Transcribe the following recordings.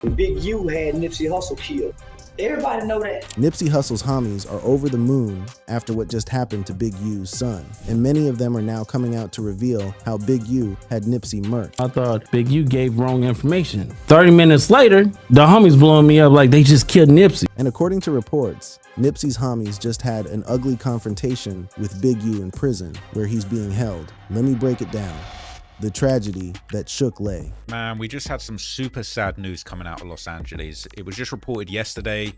Big U had Nipsey Hussle killed. Everybody know that. Nipsey Hussle's homies are over the moon after what just happened to Big U's son, and many of them are now coming out to reveal how Big U had Nipsey murked. I thought Big U gave wrong information. 30 minutes later, the homies blowing me up like they just killed Nipsey. And according to reports, Nipsey's homies just had an ugly confrontation with Big U in prison where he's being held. Let me break it down. The tragedy that shook Lay. Man, we just had some super sad news coming out of Los Angeles. It was just reported yesterday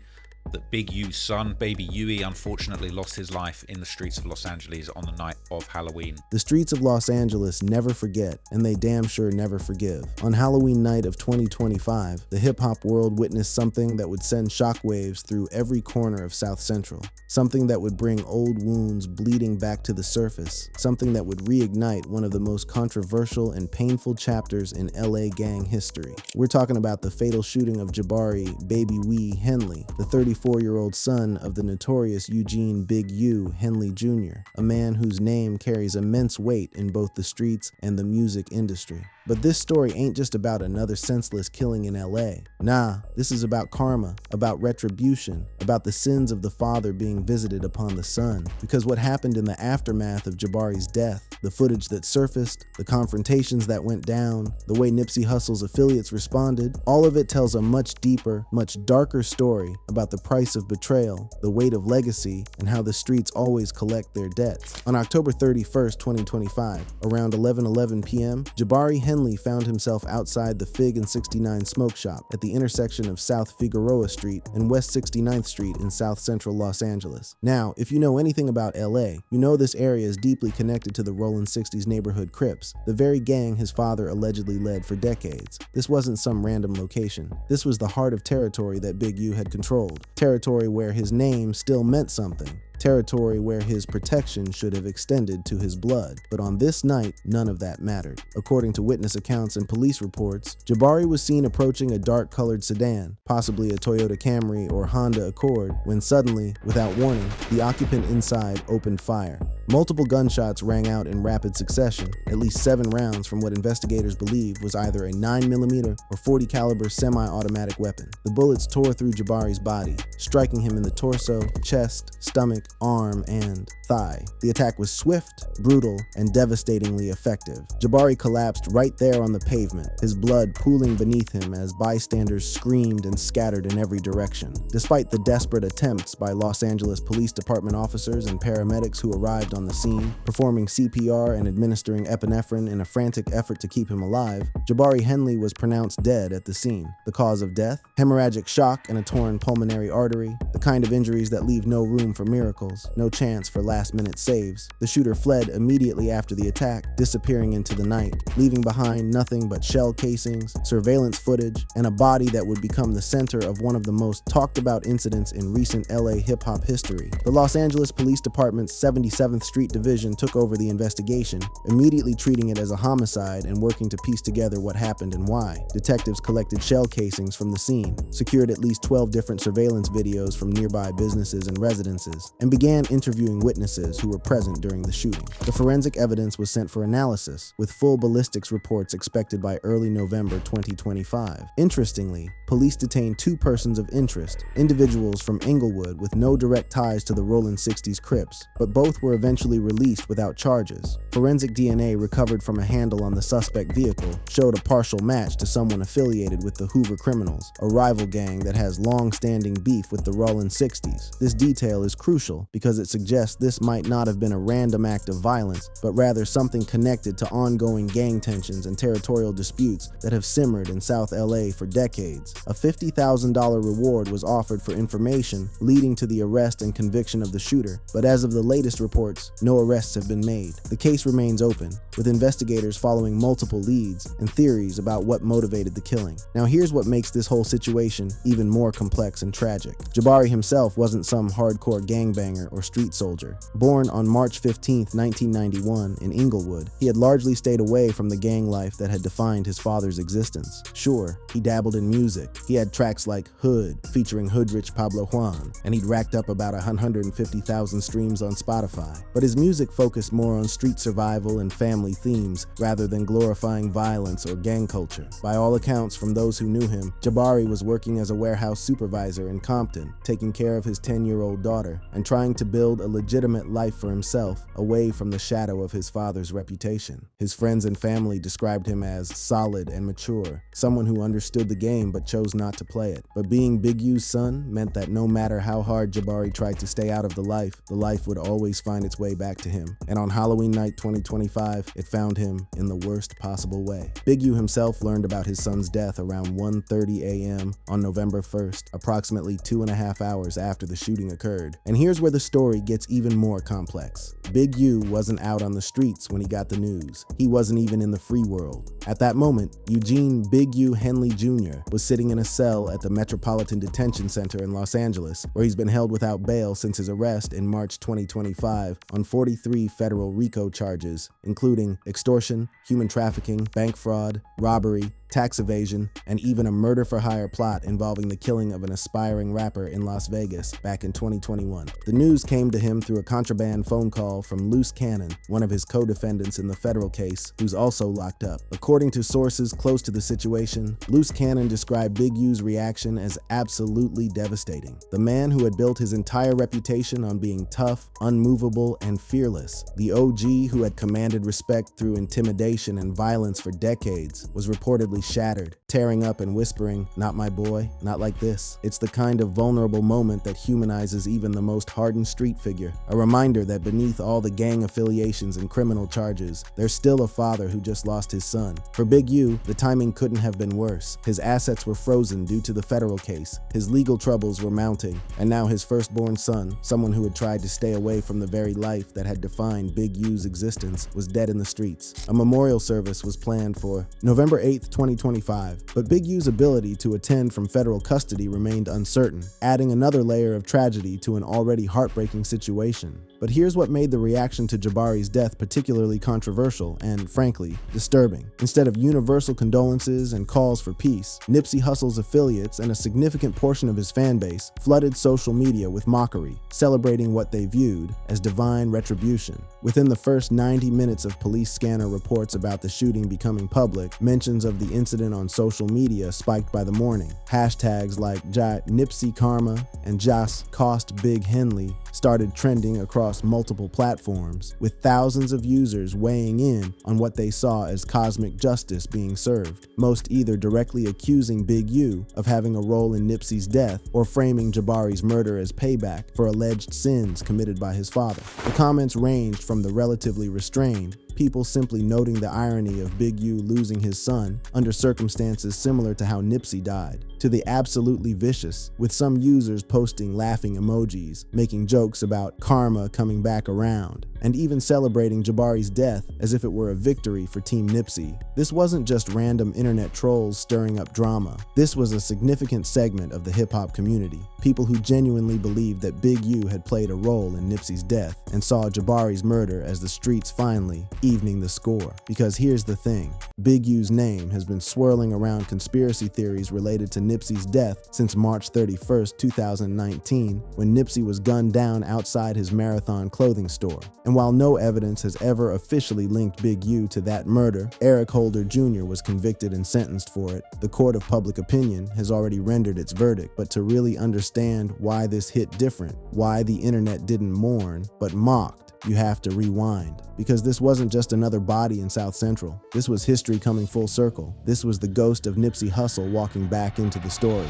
that Big U's son, baby Huey, unfortunately lost his life in the streets of Los Angeles on the night of Halloween. The streets of Los Angeles never forget, and they damn sure never forgive. On Halloween night of 2025, the hip-hop world witnessed something that would send shockwaves through every corner of South Central. Something that would bring old wounds bleeding back to the surface. Something that would reignite one of the most controversial and painful chapters in LA gang history. We're talking about the fatal shooting of Jabari Baby Wee Henley, the 34-year-old son of the notorious Eugene Big U Henley Jr., a man whose name carries immense weight in both the streets and the music industry. But this story ain't just about another senseless killing in LA. Nah, this is about karma, about retribution, about the sins of the father being visited upon the son. Because what happened in the aftermath of Jabari's death, the footage that surfaced, the confrontations that went down, the way Nipsey Hussle's affiliates responded, all of it tells a much deeper, much darker story about the price of betrayal, the weight of legacy, and how the streets always collect their debts. On October 31st, 2025, around 11:11 p.m., Jabari Henley found himself outside the Fig and 69 smoke shop at the intersection of South Figueroa Street and West 69th Street in South Central Los Angeles. Now, if you know anything about LA, you know this area is deeply connected to the Rollin' 60s neighborhood Crips, the very gang his father allegedly led for decades. This wasn't some random location. This was the heart of territory that Big U had controlled, territory where his name still meant something. Territory where his protection should have extended to his blood. But on this night, none of that mattered. According to witness accounts and police reports, Jabari was seen approaching a dark-colored sedan, possibly a Toyota Camry or Honda Accord, when suddenly, without warning, the occupant inside opened fire. Multiple gunshots rang out in rapid succession, at least 7 rounds from what investigators believe was either a 9mm or .40 caliber semi-automatic weapon. The bullets tore through Jabari's body, striking him in the torso, chest, stomach, arm, and thigh. The attack was swift, brutal, and devastatingly effective. Jabari collapsed right there on the pavement, his blood pooling beneath him as bystanders screamed and scattered in every direction. Despite the desperate attempts by Los Angeles Police Department officers and paramedics who arrived on the scene, performing CPR and administering epinephrine in a frantic effort to keep him alive, Jabari Henley was pronounced dead at the scene. The cause of death? Hemorrhagic shock and a torn pulmonary artery, the kind of injuries that leave no room for miracles, no chance for last-minute saves. The shooter fled immediately after the attack, disappearing into the night, leaving behind nothing but shell casings, surveillance footage, and a body that would become the center of one of the most talked-about incidents in recent LA hip-hop history. The Los Angeles Police Department's 77th Street Division took over the investigation, immediately treating it as a homicide and working to piece together what happened and why. Detectives collected shell casings from the scene, secured at least 12 different surveillance videos from nearby businesses and residences, and began interviewing witnesses who were present during the shooting. The forensic evidence was sent for analysis, with full ballistics reports expected by early November 2025. Interestingly, police detained 2 persons of interest, individuals from Inglewood with no direct ties to the Rollin' 60s Crips, but both were eventually released without charges. Forensic DNA recovered from a handle on the suspect vehicle showed a partial match to someone affiliated with the Hoover Criminals, a rival gang that has long-standing beef with the Rollin' 60s. This detail is crucial because it suggests this might not have been a random act of violence, but rather something connected to ongoing gang tensions and territorial disputes that have simmered in South LA for decades. A $50,000 reward was offered for information leading to the arrest and conviction of the shooter, but as of the latest reports, no arrests have been made. The case remains open, with investigators following multiple leads and theories about what motivated the killing. Now here's what makes this whole situation even more complex and tragic. Jabari himself wasn't some hardcore gangbanger gangbanger or street soldier. Born on March 15, 1991 in Inglewood, he had largely stayed away from the gang life that had defined his father's existence. Sure, he dabbled in music. He had tracks like Hood, featuring Hoodrich Pablo Juan, and he'd racked up about 150,000 streams on Spotify. But his music focused more on street survival and family themes rather than glorifying violence or gang culture. By all accounts, from those who knew him, Jabari was working as a warehouse supervisor in Compton, taking care of his 10-year-old daughter, and trying to build a legitimate life for himself away from the shadow of his father's reputation. His friends and family described him as solid and mature, someone who understood the game but chose not to play it. But being Big U's son meant that no matter how hard Jabari tried to stay out of the life would always find its way back to him. And on Halloween night 2025, it found him in the worst possible way. Big U himself learned about his son's death around 1:30 a.m. on November 1st, approximately 2.5 hours after the shooting occurred. And here's where the story gets even more complex. Big U wasn't out on the streets when he got the news. He wasn't even in the free world. At that moment, Eugene Big U Henley Jr. was sitting in a cell at the Metropolitan Detention Center in Los Angeles, where he's been held without bail since his arrest in March 2025 on 43 federal RICO charges, including extortion, human trafficking, bank fraud, robbery, tax evasion, and even a murder-for-hire plot involving the killing of an aspiring rapper in Las Vegas back in 2021. The news came to him through a contraband phone call from Loose Cannon, one of his co-defendants in the federal case, who's also locked up. According to sources close to the situation, Loose Cannon described Big U's reaction as absolutely devastating. The man who had built his entire reputation on being tough, unmovable, and fearless, the OG who had commanded respect through intimidation and violence for decades, was reportedly shattered, tearing up and whispering, "Not my boy, not like this." It's the kind of vulnerable moment that humanizes even the most hardened street figure, a reminder that beneath all the gang affiliations and criminal charges, there's still a father who just lost his son. For Big U, the timing couldn't have been worse. His assets were frozen due to the federal case, his legal troubles were mounting, and now his firstborn son, someone who had tried to stay away from the very life that had defined Big U's existence, was dead in the streets. A memorial service was planned for November 8th, 2025, but Big U's ability to attend from federal custody remained uncertain, adding another layer of tragedy to an already heartbreaking situation. But here's what made the reaction to Jabari's death particularly controversial and, frankly, disturbing. Instead of universal condolences and calls for peace, Nipsey Hussle's affiliates and a significant portion of his fan base flooded social media with mockery, celebrating what they viewed as divine retribution. Within the first 90 minutes of police scanner reports about the shooting becoming public, mentions of the incident on social media spiked by the morning. Hashtags like Nipsey Karma and Jas Cost Big Henley started trending across multiple platforms, with thousands of users weighing in on what they saw as cosmic justice being served, most either directly accusing Big U of having a role in Nipsey's death or framing Jabari's murder as payback for alleged sins committed by his father. The comments ranged from the relatively restrained, people simply noting the irony of Big U losing his son under circumstances similar to how Nipsey died, to the absolutely vicious, with some users posting laughing emojis, making jokes about karma coming back around, and even celebrating Jabari's death as if it were a victory for Team Nipsey. This wasn't just random internet trolls stirring up drama. This was a significant segment of the hip-hop community, people who genuinely believed that Big U had played a role in Nipsey's death and saw Jabari's murder as the streets finally evening the score. Because here's the thing, Big U's name has been swirling around conspiracy theories related to Nipsey's death since March 31st, 2019, when Nipsey was gunned down outside his Marathon clothing store. And while no evidence has ever officially linked Big U to that murder, Eric Holder Jr. was convicted and sentenced for it. The court of public opinion has already rendered its verdict, but to really understand why this hit different, why the internet didn't mourn, but mocked, you have to rewind. Because this wasn't just another body in South Central. This was history coming full circle. This was the ghost of Nipsey Hussle walking back into the story.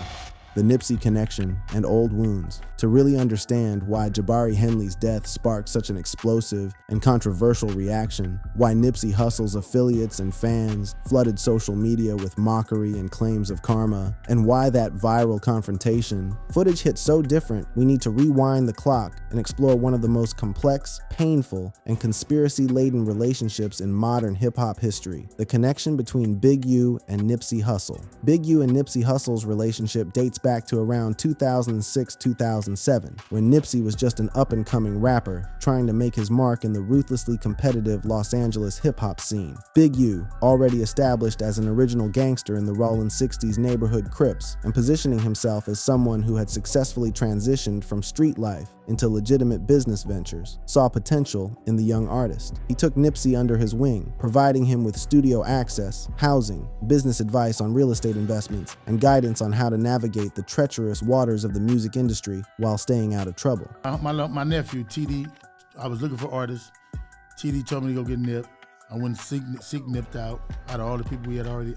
The Nipsey connection and old wounds. To really understand why Jabari Henley's death sparked such an explosive and controversial reaction, why Nipsey Hussle's affiliates and fans flooded social media with mockery and claims of karma, and why that viral confrontation footage hit so different, we need to rewind the clock and explore one of the most complex, painful, and conspiracy-laden relationships in modern hip-hop history, the connection between Big U and Nipsey Hussle. Big U and Nipsey Hussle's relationship dates back to around 2006-2007, when Nipsey was just an up-and-coming rapper trying to make his mark in the ruthlessly competitive Los Angeles hip-hop scene. Big U, already established as an original gangster in the Rollin' 60s neighborhood Crips and positioning himself as someone who had successfully transitioned from street life into legitimate business ventures, saw potential in the young artist. He took Nipsey under his wing, providing him with studio access, housing, business advice on real estate investments, and guidance on how to navigate the treacherous waters of the music industry while staying out of trouble. My nephew, TD, I was looking for artists. TD told me to go get Nip. I went and seek Nip out of all the people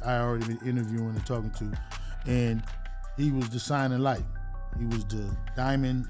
I already been interviewing and talking to. And he was the shining light. He was the diamond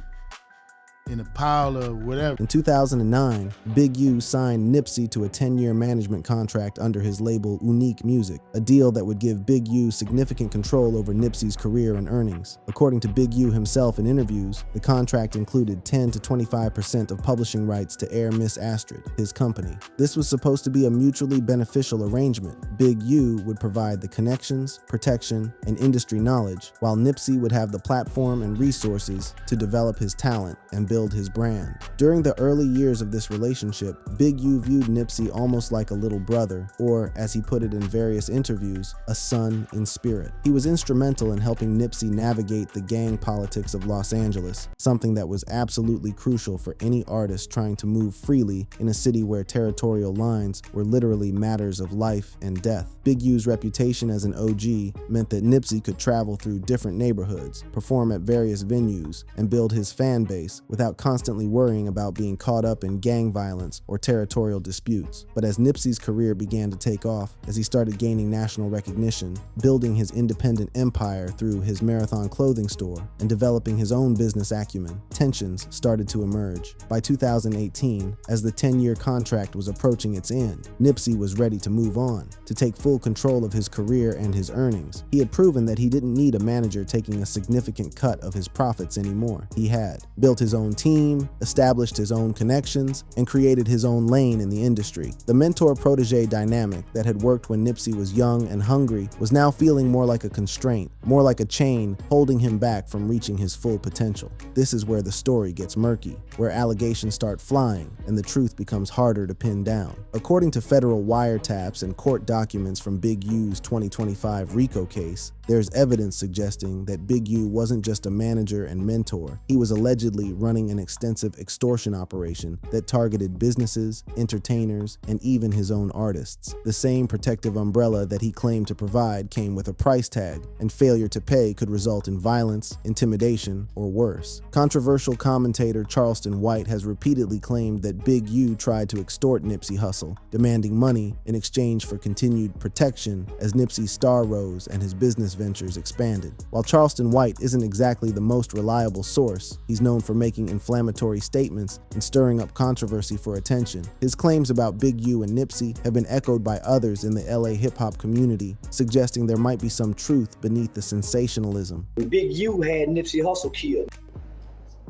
in a pile of whatever. In 2009, Big U signed Nipsey to a 10-year management contract under his label Unique Music, a deal that would give Big U significant control over Nipsey's career and earnings. According to Big U himself in interviews, the contract included 10 to 25% of publishing rights to air Miss Astrid, his company. This was supposed to be a mutually beneficial arrangement. Big U would provide the connections, protection, and industry knowledge, while Nipsey would have the platform and resources to develop his talent and build his brand. During the early years of this relationship, Big U viewed Nipsey almost like a little brother, or as he put it in various interviews, a son in spirit. He was instrumental in helping Nipsey navigate the gang politics of Los Angeles, something that was absolutely crucial for any artist trying to move freely in a city where territorial lines were literally matters of life and death. Big U's reputation as an OG meant that Nipsey could travel through different neighborhoods, perform at various venues, and build his fan base without constantly worrying about being caught up in gang violence or territorial disputes. But as Nipsey's career began to take off, as he started gaining national recognition, building his independent empire through his Marathon clothing store, and developing his own business acumen, tensions started to emerge. By 2018, as the 10-year contract was approaching its end, Nipsey was ready to move on, to take full control of his career and his earnings. He had proven that he didn't need a manager taking a significant cut of his profits anymore. He had built his own team, established his own connections, and created his own lane in the industry. The mentor-protege dynamic that had worked when Nipsey was young and hungry was now feeling more like a constraint, more like a chain holding him back from reaching his full potential. This is where the story gets murky, where allegations start flying and the truth becomes harder to pin down. According to federal wiretaps and court documents from Big U's 2025 RICO case, there's evidence suggesting that Big U wasn't just a manager and mentor. He was allegedly running an extensive extortion operation that targeted businesses, entertainers, and even his own artists. The same protective umbrella that he claimed to provide came with a price tag, and failure to pay could result in violence, intimidation, or worse. Controversial commentator Charleston White has repeatedly claimed that Big U tried to extort Nipsey Hussle, demanding money in exchange for continued protection as Nipsey's star rose and his business ventures expanded. While Charleston White isn't exactly the most reliable source, he's known for making inflammatory statements and stirring up controversy for attention. His claims about Big U and Nipsey have been echoed by others in the LA hip-hop community, suggesting there might be some truth beneath the sensationalism. Big U had Nipsey Hussle killed.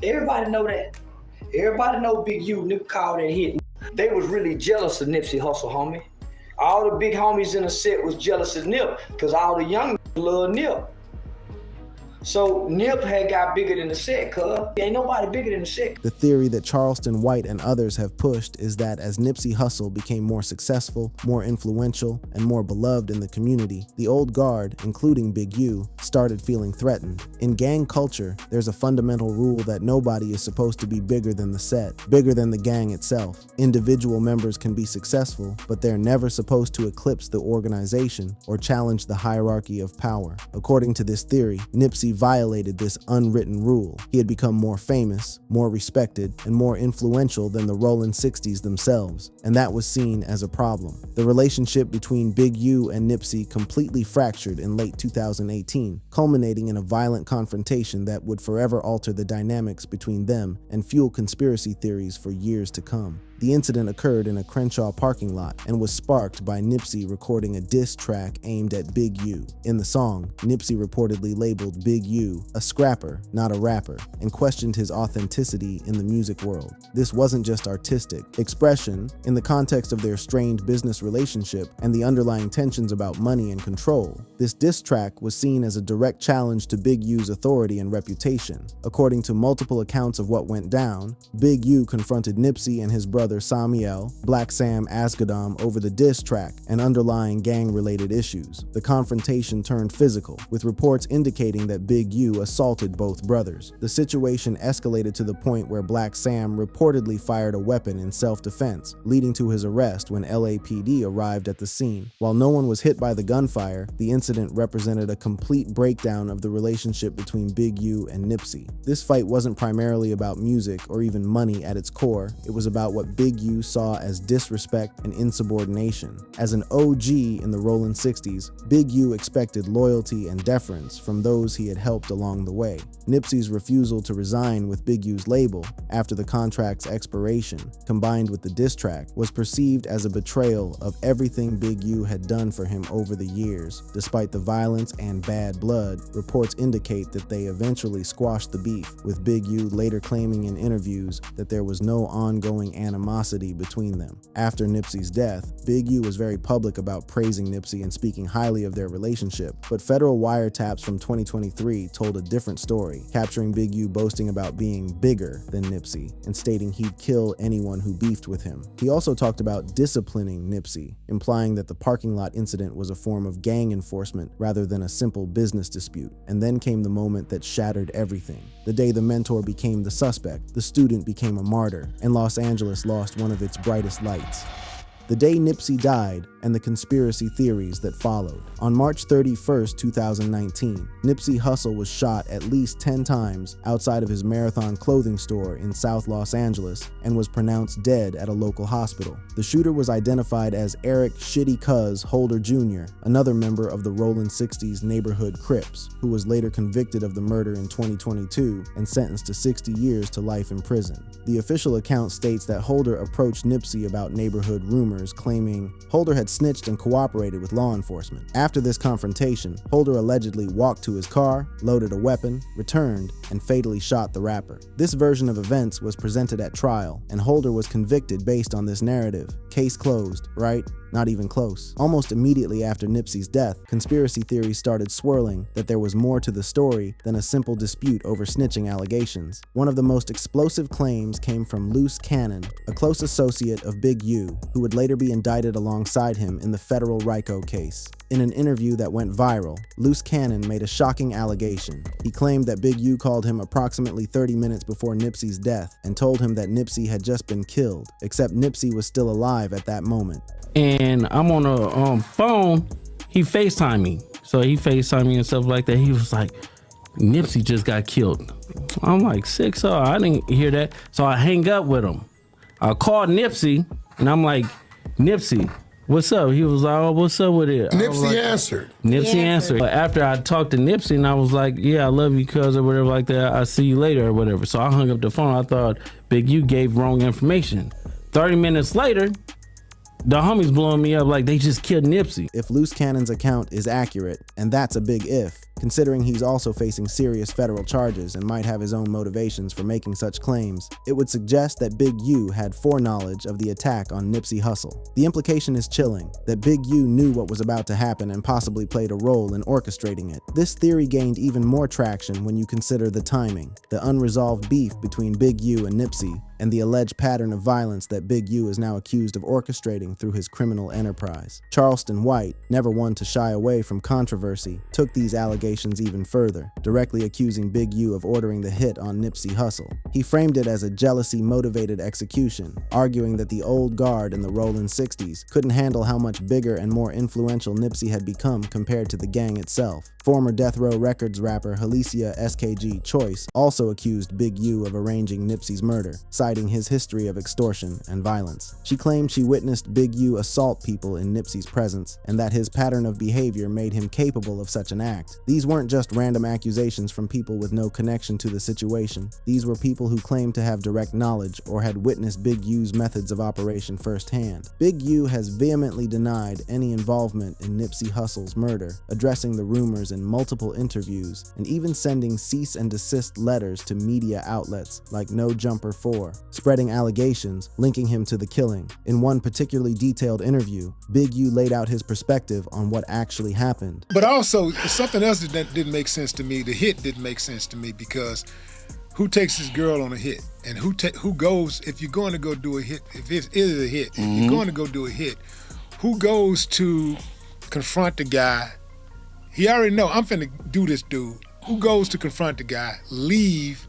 Everybody know that. Everybody know Big U, Nip called that hit. They was really jealous of Nipsey Hussle, homie. All the big homies in the set was jealous of Nip, because all the young love Nip. So Nip had got bigger than the set, cuz. Ain't nobody bigger than the set. The theory that Charleston White and others have pushed is that as Nipsey Hussle became more successful, more influential, and more beloved in the community, the old guard, including Big U, started feeling threatened. In gang culture, there's a fundamental rule that nobody is supposed to be bigger than the set, bigger than the gang itself. Individual members can be successful, but they're never supposed to eclipse the organization or challenge the hierarchy of power. According to this theory, Nipsey violated this unwritten rule. He had become more famous, more respected, and more influential than the Rollin' 60s themselves, and that was seen as a problem. The relationship between Big U and Nipsey completely fractured in late 2018, culminating in a violent confrontation that would forever alter the dynamics between them and fuel conspiracy theories for years to come. The incident occurred in a Crenshaw parking lot and was sparked by Nipsey recording a diss track aimed at Big U. In the song, Nipsey reportedly labeled Big U a scrapper, not a rapper, and questioned his authenticity in the music world. This wasn't just artistic expression. In the context of their strained business relationship and the underlying tensions about money and control, this diss track was seen as a direct challenge to Big U's authority and reputation. According to multiple accounts of what went down, Big U confronted Nipsey and his brother Samiel, Black Sam Asghedom, over the diss track and underlying gang-related issues. The confrontation turned physical, with reports indicating that Big U assaulted both brothers. The situation escalated to the point where Black Sam reportedly fired a weapon in self-defense, leading to his arrest when LAPD arrived at the scene. While no one was hit by the gunfire, the incident represented a complete breakdown of the relationship between Big U and Nipsey. This fight wasn't primarily about music or even money at its core. It was about what Big U saw as disrespect and insubordination. As an OG in the rolling 60s, Big U expected loyalty and deference from those he had helped along the way. Nipsey's refusal to resign with Big U's label after the contract's expiration, combined with the diss track, was perceived as a betrayal of everything Big U had done for him over the years. Despite the violence and bad blood, reports indicate that they eventually squashed the beef, with Big U later claiming in interviews that there was no ongoing animosity between them. After Nipsey's death, Big U was very public about praising Nipsey and speaking highly of their relationship, but federal wiretaps from 2023 told a different story, capturing Big U boasting about being bigger than Nipsey and stating he'd kill anyone who beefed with him. He also talked about disciplining Nipsey, implying that the parking lot incident was a form of gang enforcement rather than a simple business dispute. And then came the moment that shattered everything. The day the mentor became the suspect, the student became a martyr, and Los Angeles lost one of its brightest lights. The day Nipsey died and the conspiracy theories that followed. On March 31st, 2019, Nipsey Hussle was shot at least 10 times outside of his Marathon clothing store in South Los Angeles and was pronounced dead at a local hospital. The shooter was identified as Eric Shitty Cuz Holder Jr., another member of the Rollin' 60s neighborhood Crips, who was later convicted of the murder in 2022 and sentenced to 60 years to life in prison. The official account states that Holder approached Nipsey about neighborhood rumors, claiming Holder had snitched and cooperated with law enforcement. After this confrontation, Holder allegedly walked to his car, loaded a weapon, returned, and fatally shot the rapper. This version of events was presented at trial, and Holder was convicted based on this narrative. Case closed, right? Not even close. Almost immediately after Nipsey's death, conspiracy theories started swirling that there was more to the story than a simple dispute over snitching allegations. One of the most explosive claims came from Loose Cannon, a close associate of Big U, who would later be indicted alongside him in the federal RICO case. In an interview that went viral, Loose Cannon made a shocking allegation. He claimed that Big U called him approximately 30 minutes before Nipsey's death and told him that Nipsey had just been killed, except Nipsey was still alive at that moment. And I'm on a phone, he FaceTimed me. So he FaceTimed me and stuff like that. He was like, Nipsey just got killed. I'm like, sick, so I didn't hear that. So I hang up with him. I called Nipsey and I'm like, Nipsey, what's up? He was like, oh, what's up with it? Nipsey answered. Nipsey answered. But after I talked to Nipsey and I was like, yeah, I love you, cuz, or whatever like that. I'll see you later or whatever. So I hung up the phone. I thought Big U gave wrong information. 30 minutes later, the homies blowing me up like they just killed Nipsey. If Loose Cannon's account is accurate, and that's a big if, considering he's also facing serious federal charges and might have his own motivations for making such claims, it would suggest that Big U had foreknowledge of the attack on Nipsey Hussle. The implication is chilling, that Big U knew what was about to happen and possibly played a role in orchestrating it. This theory gained even more traction when you consider the timing, the unresolved beef between Big U and Nipsey, and the alleged pattern of violence that Big U is now accused of orchestrating through his criminal enterprise. Charleston White, never one to shy away from controversy, took these allegations even further, directly accusing Big U of ordering the hit on Nipsey Hussle. He framed it as a jealousy-motivated execution, arguing that the old guard in the Rollin' 60s couldn't handle how much bigger and more influential Nipsey had become compared to the gang itself. Former Death Row Records rapper Alicia SKG Choice also accused Big U of arranging Nipsey's murder, citing his history of extortion and violence. She claimed she witnessed Big U assault people in Nipsey's presence, and that his pattern of behavior made him capable of such an act. These These weren't just random accusations from people with no connection to the situation. These were people who claimed to have direct knowledge or had witnessed Big U's methods of operation firsthand. Big U has vehemently denied any involvement in Nipsey Hussle's murder, addressing the rumors in multiple interviews, and even sending cease and desist letters to media outlets like No Jumper 4, spreading allegations linking him to the killing. In one particularly detailed interview, Big U laid out his perspective on what actually happened. But also, something else that didn't make sense to me, the hit didn't make sense to me, because who takes his girl on a hit? And who goes, if you're going to go do a hit, if it is a hit, if you're going to go do a hit, who goes to confront the guy? He already know, I'm finna do this dude. Who goes to confront the guy, leave,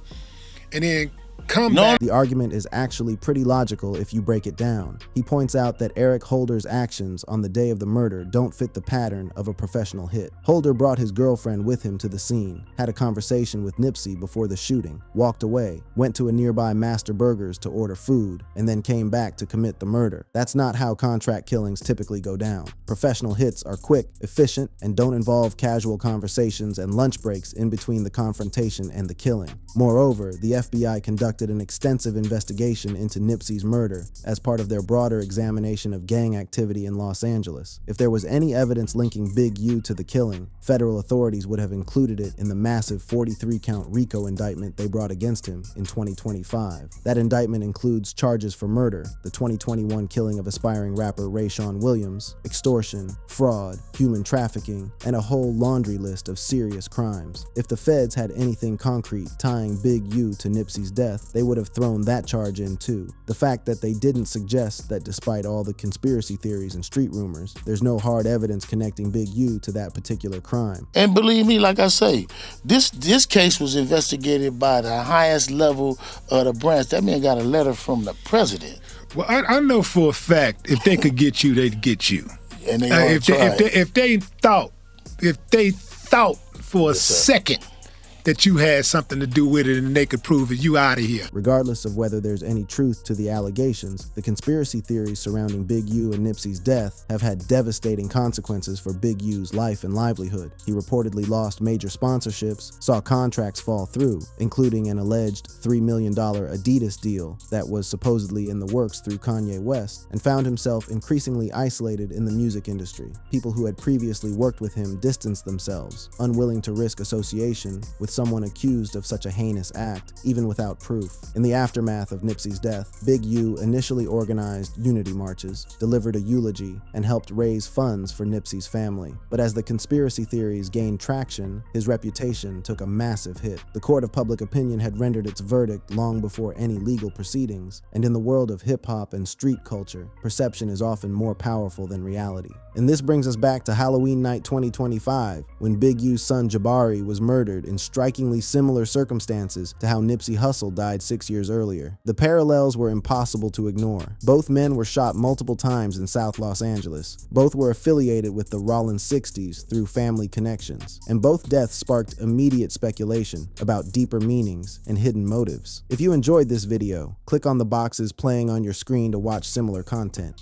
and then come back? The argument is actually pretty logical if you break it down. He points out that Eric Holder's actions on the day of the murder don't fit the pattern of a professional hit. Holder brought his girlfriend with him to the scene, had a conversation with Nipsey before the shooting, walked away, went to a nearby Master Burgers to order food, and then came back to commit the murder. That's not how contract killings typically go down. Professional hits are quick, efficient, and don't involve casual conversations and lunch breaks in between the confrontation and the killing. Moreover, the FBI conducted an extensive investigation into Nipsey's murder as part of their broader examination of gang activity in Los Angeles. If there was any evidence linking Big U to the killing, federal authorities would have included it in the massive 43-count RICO indictment they brought against him in 2025. That indictment includes charges for murder, the 2021 killing of aspiring rapper Rayshawn Williams, extortion, fraud, human trafficking, and a whole laundry list of serious crimes. If the feds had anything concrete tying Big U to Nipsey's death, they would have thrown that charge in too. The fact that they didn't suggest that despite all the conspiracy theories and street rumors, there's no hard evidence connecting Big U to that particular crime. And believe me, like I say, this case was investigated by the highest level of the branch. That man got a letter from the president. Well, I know for a fact if they could get you, they'd get you. And they if they thought for a second that you had something to do with it and they could prove it, you out of here. Regardless of whether there's any truth to the allegations, the conspiracy theories surrounding Big U and Nipsey's death have had devastating consequences for Big U's life and livelihood. He reportedly lost major sponsorships, saw contracts fall through, including an alleged $3 million Adidas deal that was supposedly in the works through Kanye West, and found himself increasingly isolated in the music industry. People who had previously worked with him distanced themselves, unwilling to risk association with someone accused of such a heinous act, even without proof. In the aftermath of Nipsey's death, Big U initially organized unity marches, delivered a eulogy, and helped raise funds for Nipsey's family. But as the conspiracy theories gained traction, his reputation took a massive hit. The court of public opinion had rendered its verdict long before any legal proceedings, and in the world of hip-hop and street culture, perception is often more powerful than reality. And this brings us back to Halloween night 2025, when Big U's son Jabari was murdered in strikingly similar circumstances to how Nipsey Hussle died 6 years earlier. The parallels were impossible to ignore. Both men were shot multiple times in South Los Angeles. Both were affiliated with the Rollin 60s through family connections. And both deaths sparked immediate speculation about deeper meanings and hidden motives. If you enjoyed this video, click on the boxes playing on your screen to watch similar content.